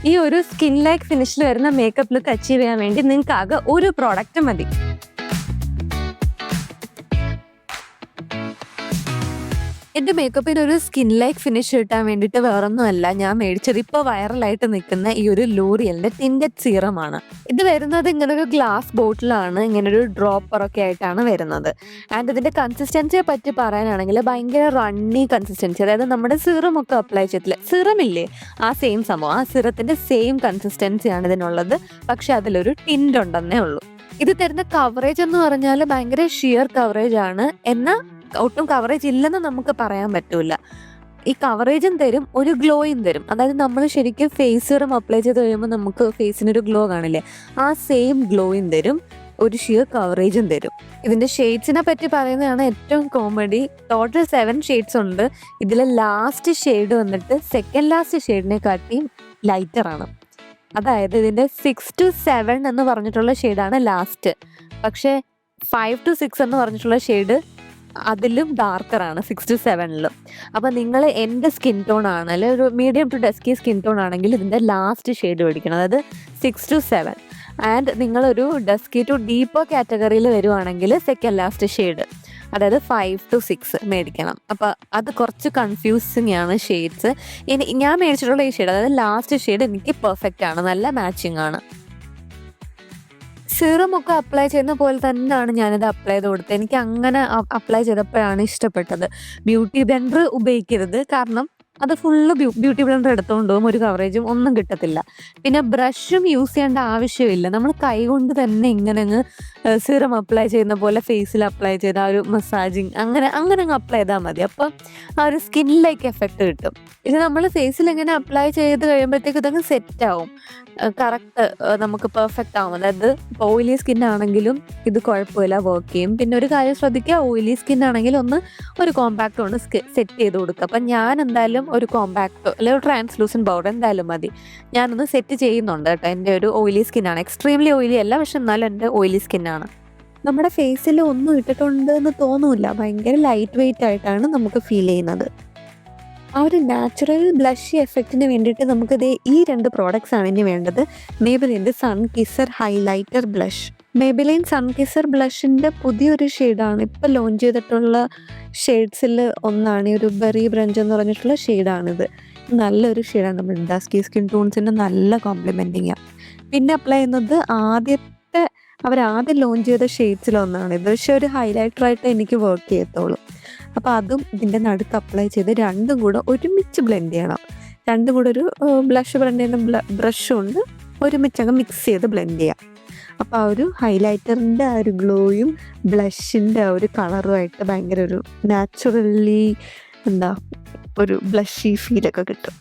ഈ ഒരു skin like ഫിനിഷിൽ വരുന്ന മേക്കപ്പ് ലുക്ക് അച്ചീവ് ചെയ്യാൻ വേണ്ടി നിങ്ങൾക്ക് ആകെ ഒരു പ്രോഡക്റ്റ് മതി. എൻ്റെ മേക്കപ്പിന് ഒരു സ്കിൻ ലൈക്ക് ഫിനിഷ് കിട്ടാൻ വേണ്ടിയിട്ട് വേറൊന്നുമല്ല ഞാൻ മേടിച്ചത് ഇപ്പോൾ വൈറലായിട്ട് നിൽക്കുന്ന ഈ ഒരു ലോറിയലിൻ്റെ ടിൻറ്റഡ് സീറമാണ്. ഇത് വരുന്നത് ഇങ്ങനൊരു ഗ്ലാസ് ബോട്ടിലാണ്, ഇങ്ങനൊരു ഡ്രോപ്പറൊക്കെ ആയിട്ടാണ് വരുന്നത്. ആൻഡ് ഇതിൻ്റെ കൺസിസ്റ്റൻസിയെ പറ്റി പറയാനാണെങ്കിൽ ഭയങ്കര റണ്ണി കൺസിസ്റ്റൻസി, അതായത് നമ്മുടെ സിറം ഒക്കെ അപ്ലൈ ചെയ്തില്ല, സിറമില്ലേ ആ സെയിം സംഭവം, ആ സിറത്തിൻ്റെ സെയിം കൺസിസ്റ്റൻസിയാണ് ഇതിനുള്ളത്. പക്ഷെ അതിലൊരു ടിൻറ്റ് ഉണ്ടെന്നേ ഉള്ളൂ. ഇത് തരുന്ന കവറേജ് എന്ന് പറഞ്ഞാൽ ഭയങ്കര ഷിയർ കവറേജ് ആണ്, എന്നാൽ ഒട്ടും കവറേജ് ഇല്ലെന്ന് നമുക്ക് പറയാൻ പറ്റൂല. ഈ കവറേജും തരും, ഒരു ഗ്ലോയും തരും. അതായത് നമ്മൾ ശരിക്കും ഫേസ് സിറം അപ്ലൈ ചെയ്ത് കഴിയുമ്പോൾ നമുക്ക് ഫേസിനൊരു ഗ്ലോ കാണില്ലേ, ആ സെയിം ഗ്ലോയും തരും, ഒരു ഷിയർ കവറേജും തരും. ഇതിൻ്റെ ഷെയ്ഡ്സിനെ പറ്റി പറയുന്നതാണ് ഏറ്റവും കോമഡി. ടോട്ടൽ 7 ഷെയ്ഡ്സ് ഉണ്ട്. ഇതിലെ ലാസ്റ്റ് ഷെയ്ഡ് വന്നിട്ട് സെക്കൻഡ് ലാസ്റ്റ് ഷെയ്ഡിനെ കാട്ടിയും ലൈറ്ററാണ്. അതായത് ഇതിൻ്റെ 6 to 7 എന്ന് പറഞ്ഞിട്ടുള്ള ഷെയ്ഡാണ് ലാസ്റ്റ്, പക്ഷേ 5 to 6 എന്ന് പറഞ്ഞിട്ടുള്ള ഷെയ്ഡ് അതിലും ഡാർക്കറാണ് 6 to 7. അപ്പോൾ നിങ്ങൾ എൻ്റെ സ്കിൻ ടോൺ ആണ്, അല്ലെങ്കിൽ ഒരു medium to dusky skin tone ആണെങ്കിൽ ഇതിൻ്റെ ലാസ്റ്റ് ഷെയ്ഡ് മേടിക്കണം, അതായത് 6 to 7. ആൻഡ് നിങ്ങളൊരു ഡസ്കി ടു ഡീപ്പർ കാറ്റഗറിയിൽ വരുവാണെങ്കിൽ സെക്കൻഡ് ലാസ്റ്റ് ഷെയ്ഡ്, അതായത് 5 to 6 മേടിക്കണം. അപ്പോൾ അത് കുറച്ച് കൺഫ്യൂസിങ് ആണ് ഷെയ്ഡ്സ്. ഇനി ഞാൻ മേടിച്ചിട്ടുള്ള ഈ ഷെയ്ഡ്, അതായത് ലാസ്റ്റ് ഷെയ്ഡ് എനിക്ക് പെർഫെക്റ്റ് ആണ്, നല്ല മാച്ചിങ് ആണ്. സിറമൊക്കെ അപ്ലൈ ചെയ്യുന്ന പോലെ തന്നെയാണ് ഞാനിത് അപ്ലൈ ചെയ്ത് കൊടുത്തത്. എനിക്ക് അങ്ങനെ അപ്ലൈ ചെയ്തപ്പോഴാണ് ഇഷ്ടപ്പെട്ടത്. ബ്യൂട്ടി ബ്ലെൻഡർ ഉപയോഗിക്കരുത്, കാരണം അത് ഫുള്ള് ബ്യൂട്ടി ബ്ലെൻഡർ എടുത്തുകൊണ്ട് പോകും, ഒരു കവറേജും ഒന്നും കിട്ടത്തില്ല. പിന്നെ ബ്രഷും യൂസ് ചെയ്യേണ്ട ആവശ്യമില്ല, നമ്മൾ കൈ കൊണ്ട് തന്നെ ഇങ്ങനെ അങ്ങ് സിറം അപ്ലൈ ചെയ്യുന്ന പോലെ ഫേസിൽ അപ്ലൈ ചെയ്ത ആ ഒരു മസാജിങ് അങ്ങനെ അങ്ങ് അപ്ലൈ ചെയ്താൽ മതി. അപ്പം ആ ഒരു സ്കിന്നിലേക്ക് എഫക്റ്റ് കിട്ടും. ഇത് നമ്മൾ ഫേസിൽ ഇങ്ങനെ അപ്ലൈ ചെയ്ത് കഴിയുമ്പോഴത്തേക്ക് ഇതങ്ങ് സെറ്റാവും, കറക്റ്റ് നമുക്ക് പെർഫെക്റ്റ് ആവും. അതായത് ഇപ്പോൾ ഓയിലി സ്കിൻ ആണെങ്കിലും ഇത് കുഴപ്പമില്ല, വർക്ക് ചെയ്യും. പിന്നെ ഒരു കാര്യം ശ്രദ്ധിക്കുക, ഓയിലി സ്കിൻ ആണെങ്കിൽ ഒരു കോമ്പാക്ട് കൊണ്ട് സെറ്റ് ചെയ്ത് കൊടുക്കുക. അപ്പം ഞാൻ എന്തായാലും ഒരു കോമ്പാക്ട് അല്ലെങ്കിൽ ഒരു ട്രാൻസ്ലൂസൻറ്റ് പൗഡർ എന്തായാലും മതി. ഞാനൊന്ന് സെറ്റ് ചെയ്യുന്നുണ്ട് കേട്ടോ. എൻ്റെ ഒരു ഓയിലി സ്കിന്നാണ്, എക്സ്ട്രീംലി ഓയിലി അല്ല, പക്ഷെ എന്നാലും എൻ്റെ ഓയിലി സ്കിന്നാണ്. നമ്മുടെ ഫേസിൽ ഒന്നും ഇട്ടിട്ടുണ്ട് എന്ന് തോന്നില്ല, ഭയങ്കര ലൈറ്റ് വെയിറ്റ് ആയിട്ടാണ് നമുക്ക് ഫീൽ ചെയ്യുന്നത്. ആ ഒരു നാച്ചുറൽ ബ്ലഷി എഫക്റ്റിന് വേണ്ടിയിട്ട് നമുക്കിത് ഈ 2 പ്രോഡക്റ്റ്സ് ആണ് ഇനി വേണ്ടത്. മേബിലിൻ്റെ sun kisser highlighter blush. Maybelline sun kisser ബ്ലഷിൻ്റെ പുതിയൊരു ഷെയ്ഡാണ്, ഇപ്പോൾ ലോഞ്ച് ചെയ്തിട്ടുള്ള ഷെയ്ഡ്സിൽ ഒന്നാണ് ഈ ഒരു ബെറി ബ്രഞ്ച് എന്ന് പറഞ്ഞിട്ടുള്ള ഷെയ്ഡാണിത്. നല്ലൊരു ഷെയ്ഡാണ്, നമ്മുടെ ഡസ്കി സ്കിൻ ടോൺസിൻ്റെ നല്ല കോംപ്ലിമെൻറ്റിങ്ങാണ്. പിന്നെ അപ്ലൈ ചെയ്യുന്നത് ആദ്യം ലോഞ്ച് ചെയ്ത ഷെയ്ഡ്സിലൊന്നാണിത്, പക്ഷെ ഒരു ഹൈലൈറ്ററായിട്ട് എനിക്ക് വർക്ക് ചെയ്യത്തുള്ളൂ. അപ്പോൾ അതും ഇതിൻ്റെ നടുക്ക് അപ്ലൈ ചെയ്ത് രണ്ടും കൂടെ ഒരുമിച്ച് ബ്ലെൻഡ് ചെയ്യണം. രണ്ടും കൂടെ ഒരു ബ്ലഷ് ബ്ലെൻഡ് ചെയ്യുന്ന ബ്രഷ് കൊണ്ട് ഒരുമിച്ചങ്ങ് മിക്സ് ചെയ്ത് ബ്ലെൻഡ് ചെയ്യാം. അപ്പോൾ ആ ഒരു ഹൈലൈറ്ററിൻ്റെ ആ ഒരു ഗ്ലോയും ബ്ലഷിൻ്റെ ആ ഒരു കളറുമായിട്ട് ഭയങ്കര ഒരു നാച്ചുറലി ഒരു ബ്ലഷി ഫീലൊക്കെ കിട്ടും.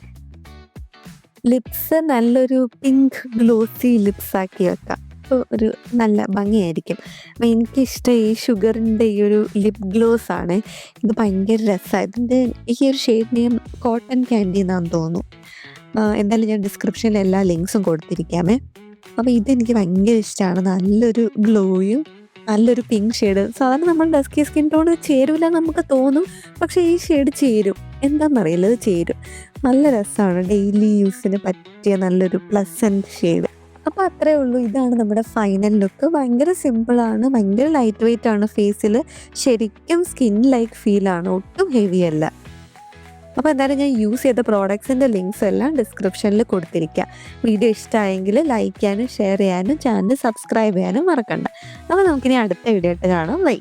ലിപ്സ് നല്ലൊരു പിങ്ക് ഗ്ലോസി ലിപ്സ് ആക്കി വെക്കാം, അപ്പോൾ ഒരു നല്ല ഭംഗിയായിരിക്കും. അപ്പോൾ എനിക്കിഷ്ടം ഈ ഷുഗറിൻ്റെ ഈ ഒരു ലിപ് ഗ്ലോസ് ആണ്. ഇത് ഭയങ്കര രസമാണ്. ഇതിൻ്റെ ഈ ഒരു ഷെയ്ഡ് നെയിം കോട്ടൺ ക്യാൻഡി എന്നാന്ന് തോന്നുന്നു. എന്തായാലും ഞാൻ ഡിസ്ക്രിപ്ഷനിൽ എല്ലാ ലിങ്ക്സും കൊടുത്തിരിക്കാമേ. അപ്പോൾ ഇതെനിക്ക് ഭയങ്കര ഇഷ്ടമാണ്, നല്ലൊരു ഗ്ലോയും നല്ലൊരു പിങ്ക് ഷെയ്ഡ്. സാധാരണ നമ്മൾ ഡസ്കി സ്കിൻ ടോൺ ചേരില്ല നമുക്ക് തോന്നും, പക്ഷേ ഈ ഷെയ്ഡ് ചേരും, എന്താണെന്നറിയില്ല, ഇത് ചേരും. നല്ല രസമാണ്, ഡെയിലി യൂസിന് പറ്റിയ നല്ലൊരു പ്ലസൻറ്റ് ഷെയ്ഡ്. അപ്പോൾ അത്രയേ ഉള്ളൂ. ഇതാണ് നമ്മുടെ ഫൈനൽ ലുക്ക്. ഭയങ്കര സിമ്പിളാണ്, ഭയങ്കര ലൈറ്റ് വെയിറ്റ് ആണ്, ഫേസിൽ ശരിക്കും സ്കിൻ ലൈക്ക് ഫീലാണ്, ഒട്ടും ഹെവി അല്ല. അപ്പോൾ എന്തായാലും ഞാൻ യൂസ് ചെയ്ത പ്രോഡക്ട്സിൻ്റെ ലിങ്ക്സ് എല്ലാം ഡിസ്ക്രിപ്ഷനിൽ കൊടുത്തിരിക്കുക. വീഡിയോ ഇഷ്ടമായെങ്കിൽ ലൈക്ക് ചെയ്യാനും ഷെയർ ചെയ്യാനും ചാനൽ സബ്സ്ക്രൈബ് ചെയ്യാനും മറക്കണ്ട. അപ്പോൾ നമുക്കിനി അടുത്ത വീഡിയോ ആയിട്ട് കാണാം. ബൈ.